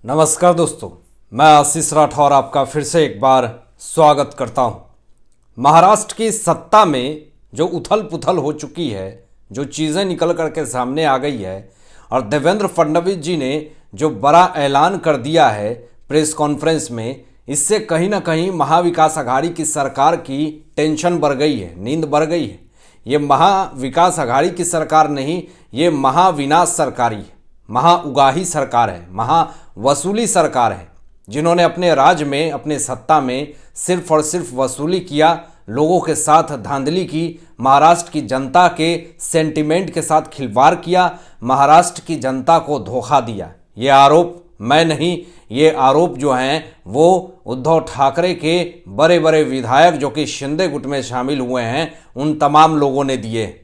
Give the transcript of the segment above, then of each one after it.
नमस्कार दोस्तों, मैं आशीष राठौर आपका फिर से एक बार स्वागत करता हूं। महाराष्ट्र की सत्ता में जो उथल पुथल हो चुकी है, जो चीज़ें निकल करके सामने आ गई है और देवेंद्र फडणवीस जी ने जो बड़ा ऐलान कर दिया है प्रेस कॉन्फ्रेंस में, इससे कहीं ना कहीं महाविकास आघाड़ी की सरकार की टेंशन बढ़ गई है, नींद बढ़ गई है। ये महाविकास आघाड़ी की सरकार नहीं, ये महाविनाश सरकारी है, महाउगाही सरकार है, महावसूली सरकार है, जिन्होंने अपने राज में, अपने सत्ता में सिर्फ और सिर्फ वसूली किया, लोगों के साथ धांधली की, महाराष्ट्र की जनता के सेंटिमेंट के साथ खिलवाड़ किया, महाराष्ट्र की जनता को धोखा दिया। ये आरोप मैं नहीं, ये आरोप जो हैं वो उद्धव ठाकरे के बड़े बड़े विधायक जो कि शिंदे गुट में शामिल हुए हैं, उन तमाम लोगों ने दिए।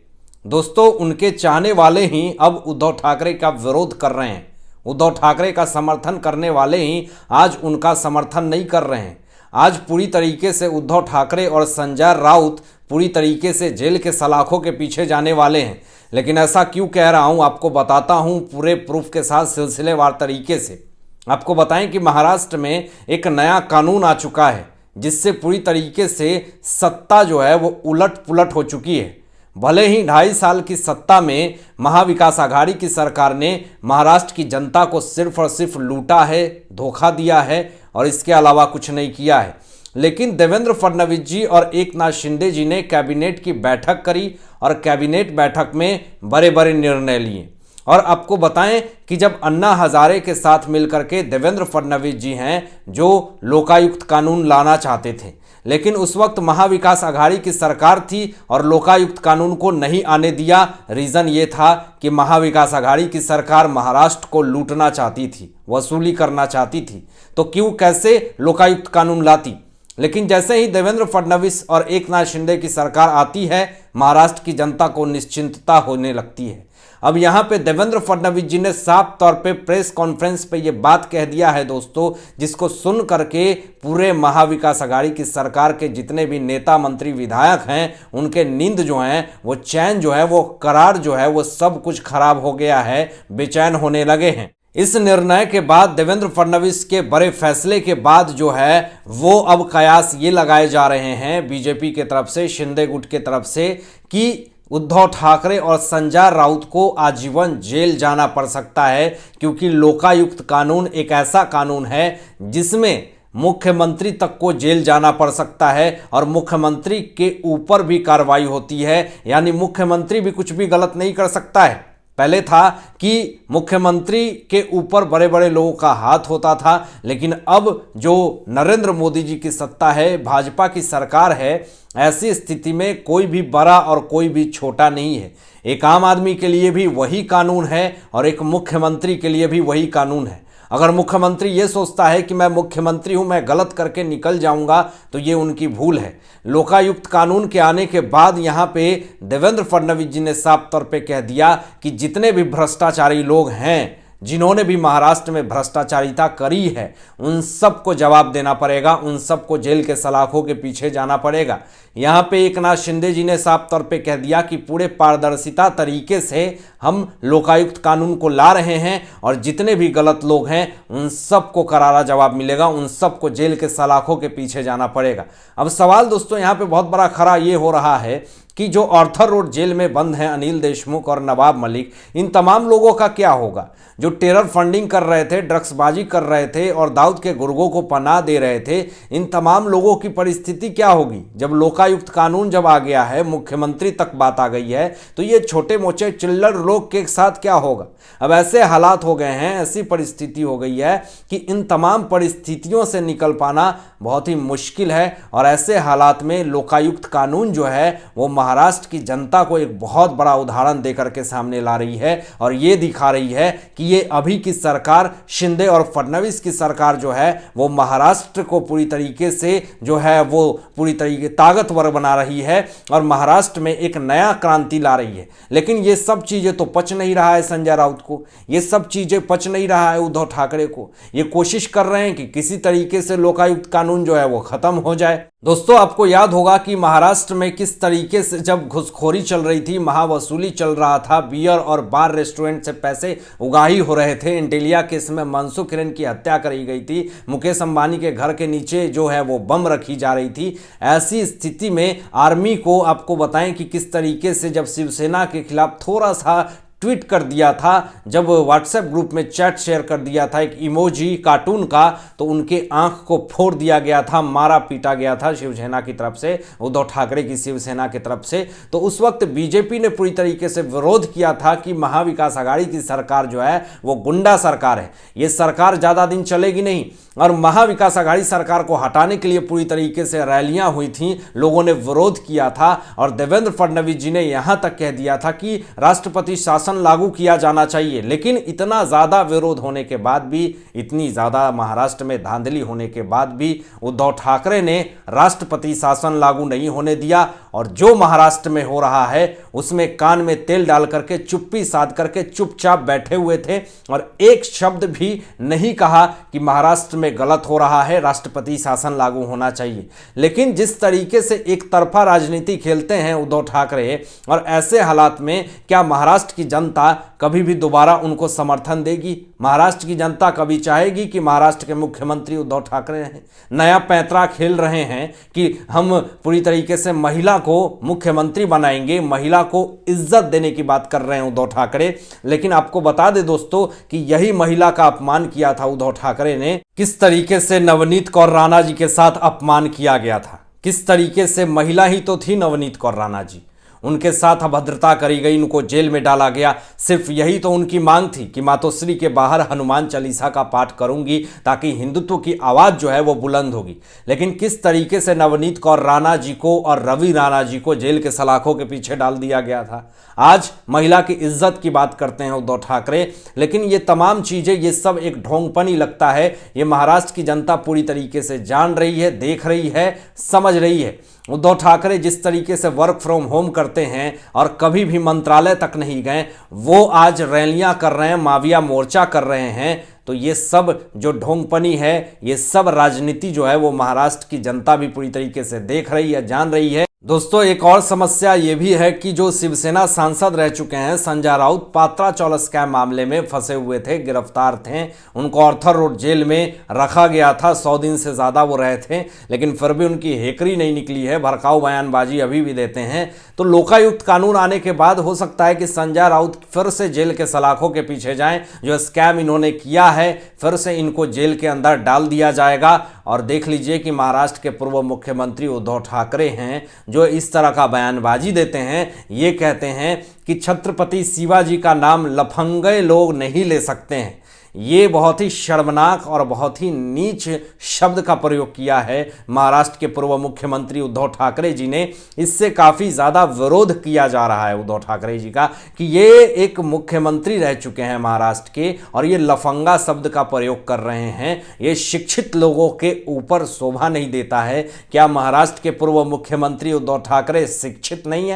दोस्तों, उनके चाहने वाले ही अब उद्धव ठाकरे का विरोध कर रहे हैं, उद्धव ठाकरे का समर्थन करने वाले ही आज उनका समर्थन नहीं कर रहे हैं। आज पूरी तरीके से उद्धव ठाकरे और संजय राउत पूरी तरीके से जेल के सलाखों के पीछे जाने वाले हैं। लेकिन ऐसा क्यों कह रहा हूं, आपको बताता हूं पूरे प्रूफ के साथ, सिलसिलेवार तरीके से। आपको बताएं कि महाराष्ट्र में एक नया कानून आ चुका है जिससे पूरी तरीके से सत्ता जो है वो उलट पुलट हो चुकी है। भले ही 2.5 साल की सत्ता में महाविकास आघाड़ी की सरकार ने महाराष्ट्र की जनता को सिर्फ और सिर्फ लूटा है, धोखा दिया है और इसके अलावा कुछ नहीं किया है। लेकिन देवेंद्र फडणवीस जी और एकनाथ शिंदे जी ने कैबिनेट की बैठक करी और कैबिनेट बैठक में बड़े बड़े निर्णय लिए। और आपको बताएं कि जब अन्ना हजारे के साथ मिलकर के देवेंद्र फडणवीस जी हैं जो लोकायुक्त कानून लाना चाहते थे, लेकिन उस वक्त महाविकास आघाड़ी की सरकार थी और लोकायुक्त कानून को नहीं आने दिया। रीज़न ये था कि महाविकास आघाड़ी की सरकार महाराष्ट्र को लूटना चाहती थी, वसूली करना चाहती थी, तो क्यों कैसे लोकायुक्त कानून लाती। लेकिन जैसे ही देवेंद्र फडणवीस और एकनाथ शिंदे की सरकार आती है, महाराष्ट्र की जनता को निश्चिंतता होने लगती है। अब यहाँ पे देवेंद्र फडणवीस जी ने साफ तौर पे प्रेस कॉन्फ्रेंस पे ये बात कह दिया है दोस्तों, जिसको सुन करके पूरे महाविकास आघाड़ी की सरकार के जितने भी नेता मंत्री विधायक हैं, उनके नींद जो हैं, वो चैन जो है, वो करार जो है, वो सब कुछ खराब हो गया है, बेचैन होने लगे हैं। इस निर्णय के बाद, देवेंद्र फडणवीस के बड़े फैसले के बाद जो है वो अब कयास ये लगाए जा रहे हैं बीजेपी के तरफ से, शिंदे गुट के तरफ से, कि उद्धव ठाकरे और संजय राउत को आजीवन जेल जाना पड़ सकता है, क्योंकि लोकायुक्त कानून एक ऐसा कानून है जिसमें मुख्यमंत्री तक को जेल जाना पड़ सकता है और मुख्यमंत्री के ऊपर भी कार्रवाई होती है। यानी मुख्यमंत्री भी कुछ भी गलत नहीं कर सकता है। पहले था कि मुख्यमंत्री के ऊपर बड़े बड़े लोगों का हाथ होता था, लेकिन अब जो नरेंद्र मोदी जी की सत्ता है, भाजपा की सरकार है, ऐसी स्थिति में कोई भी बड़ा और कोई भी छोटा नहीं है। एक आम आदमी के लिए भी वही कानून है और एक मुख्यमंत्री के लिए भी वही कानून है। अगर मुख्यमंत्री ये सोचता है कि मैं मुख्यमंत्री हूं, मैं गलत करके निकल जाऊंगा, तो ये उनकी भूल है। लोकायुक्त कानून के आने के बाद यहाँ पे देवेंद्र फडणवीस जी ने साफ तौर पे कह दिया कि जितने भी भ्रष्टाचारी लोग हैं, जिन्होंने भी महाराष्ट्र में भ्रष्टाचारिता करी है, उन सबको जवाब देना पड़ेगा, उन सबको जेल के सलाखों के पीछे जाना पड़ेगा। यहाँ पे एकनाथ शिंदे जी ने साफ तौर पे कह दिया कि पूरे पारदर्शिता तरीके से हम लोकायुक्त कानून को ला रहे हैं और जितने भी गलत लोग हैं उन सबको करारा जवाब मिलेगा, उन सबको जेल के सलाखों के पीछे जाना पड़ेगा। अब सवाल दोस्तों यहाँ पे बहुत बड़ा खड़ा ये हो रहा है कि जो ऑर्थर रोड जेल में बंद हैं अनिल देशमुख और नवाब मलिक, इन तमाम लोगों का क्या होगा? जो टेरर फंडिंग कर रहे थे, ड्रग्सबाजी कर रहे थे और दाऊद के गुर्गों को पनाह दे रहे थे, इन तमाम लोगों की परिस्थिति क्या होगी? जब लोकायुक्त कानून जब आ गया है, मुख्यमंत्री तक बात आ गई है, तो ये छोटे मोटे चिल्लर लोग के साथ क्या होगा? अब ऐसे हालात हो गए हैं, ऐसी परिस्थिति हो गई है कि इन तमाम परिस्थितियों से निकल पाना बहुत ही मुश्किल है। और ऐसे हालात में लोकायुक्त कानून जो है वो महाराष्ट्र की जनता को एक बहुत बड़ा उदाहरण देकर के सामने ला रही है और ये दिखा रही है कि ये अभी की सरकार, शिंदे और फडणवीस की सरकार जो है वो महाराष्ट्र को पूरी तरीके से जो है वो पूरी तरीके ताकतवर बना रही है और महाराष्ट्र में एक नया क्रांति ला रही है। लेकिन ये सब चीज़ें तो पच नहीं रहा है संजय राउत को, ये सब चीज़ें पच नहीं रहा है उद्धव ठाकरे को। ये कोशिश कर रहे हैं कि किसी तरीके से लोकायुक्त कानून जो है वो ख़त्म हो जाए। दोस्तों, आपको याद होगा कि महाराष्ट्र में किस तरीके से जब घुसखोरी चल रही थी, महावसूली चल रहा था, बियर और बार रेस्टोरेंट से पैसे उगाही हो रहे थे। इंटेलिया केस में मनसुख हिरेन की हत्या करी गई थी, मुकेश अंबानी के घर के नीचे जो है वो बम रखी जा रही थी। ऐसी स्थिति में आर्मी को आपको बताएं कि किस तरीके से जब शिवसेना के खिलाफ थोड़ा सा ट्वीट कर दिया था, जब व्हाट्सएप ग्रुप में चैट शेयर कर दिया था एक इमोजी कार्टून का, तो उनके आंख को फोड़ दिया गया था, मारा पीटा गया था शिवसेना की तरफ से, उद्धव ठाकरे की शिवसेना की तरफ से। तो उस वक्त बीजेपी ने पूरी तरीके से विरोध किया था कि महाविकास आघाड़ी की सरकार जो है वो गुंडा सरकार है, ये सरकार ज़्यादा दिन चलेगी नहीं। और महाविकास आघाड़ी सरकार को हटाने के लिए पूरी तरीके से रैलियां हुई थी, लोगों ने विरोध किया था और देवेंद्र फडणवीस जी ने यहां तक कह दिया था कि राष्ट्रपति शासन लागू किया जाना चाहिए। लेकिन इतना ज़्यादा विरोध होने के बाद भी, इतनी ज़्यादा महाराष्ट्र में धांधली होने के बाद भी उद्धव ठाकरे ने राष्ट्रपति शासन लागू नहीं होने दिया और जो महाराष्ट्र में हो रहा है उसमें कान में तेल डाल करके चुप्पी साध करके चुपचाप बैठे हुए थे और एक शब्द भी नहीं कहा कि महाराष्ट्र में गलत हो रहा है, राष्ट्रपति शासन लागू होना चाहिए। लेकिन जिस तरीके से एक तरफा राजनीति खेलते हैं उद्धव ठाकरे, और ऐसे हालात में क्या महाराष्ट्र की जनता कभी भी दोबारा उनको समर्थन देगी? महाराष्ट्र की जनता कभी चाहेगी कि महाराष्ट्र के मुख्यमंत्री उद्धव ठाकरे हैं? नया पैंतरा खेल रहे हैं कि हम पूरी तरीके से महिला को मुख्यमंत्री बनाएंगे, महिला को इज्जत देने की बात कर रहे हैं उद्धव ठाकरे। लेकिन आपको बता दें दोस्तों कि यही महिला का अपमान किया था उद्धव ठाकरे ने, किस तरीके से नवनीत कौर राणा जी के साथ अपमान किया गया था, किस तरीके से महिला ही तो थी नवनीत कौर राणा जी, उनके साथ अभद्रता करी गई, उनको जेल में डाला गया। सिर्फ यही तो उनकी मांग थी कि मातोश्री के बाहर हनुमान चालीसा का पाठ करूंगी ताकि हिंदुत्व की आवाज़ जो है वो बुलंद होगी। लेकिन किस तरीके से नवनीत कौर राणा जी को और रवि राणा जी को जेल के सलाखों के पीछे डाल दिया गया था। आज महिला की इज्जत की बात करते हैं उद्धव ठाकरे, लेकिन ये तमाम चीज़ें, ये सब एक ढोंगपनी लगता है। ये महाराष्ट्र की जनता पूरी तरीके से जान रही है, देख रही है, समझ रही है। उद्धव ठाकरे जिस तरीके से वर्क फ्रॉम होम करते हैं और कभी भी मंत्रालय तक नहीं गए, वो आज रैलियां कर रहे हैं, माविया मोर्चा कर रहे हैं। तो ये सब जो ढोंगपनी है, ये सब राजनीति जो है वो महाराष्ट्र की जनता भी पूरी तरीके से देख रही है, जान रही है। दोस्तों, एक और समस्या ये भी है कि जो शिवसेना सांसद रह चुके हैं संजय राउत, पात्रा चौल स्कैम मामले में फंसे हुए थे, गिरफ्तार थे, उनको ऑर्थर रोड जेल में रखा गया था, 100 दिन से ज़्यादा वो रहे थे, लेकिन फिर भी उनकी हेकरी नहीं निकली है, भड़काऊ बयानबाजी अभी भी देते हैं। तो लोकायुक्त कानून आने के बाद हो सकता है कि संजय राउत फिर से जेल के सलाखों के पीछे जाएं। जो स्कैम इन्होंने किया है फिर से इनको जेल के अंदर डाल दिया जाएगा। और देख लीजिए कि महाराष्ट्र के पूर्व मुख्यमंत्री उद्धव ठाकरे हैं जो इस तरह का बयानबाजी देते हैं, ये कहते हैं कि छत्रपति शिवाजी का नाम लफंगे लोग नहीं ले सकते हैं। ये बहुत ही शर्मनाक और बहुत ही नीच शब्द का प्रयोग किया है महाराष्ट्र के पूर्व मुख्यमंत्री उद्धव ठाकरे जी ने। इससे काफ़ी ज़्यादा विरोध किया जा रहा है उद्धव ठाकरे जी का कि ये एक मुख्यमंत्री रह चुके हैं महाराष्ट्र के और ये लफंगा शब्द का प्रयोग कर रहे हैं। ये शिक्षित लोगों के ऊपर शोभा नहीं देता है। क्या महाराष्ट्र के पूर्व मुख्यमंत्री उद्धव ठाकरे शिक्षित नहीं है?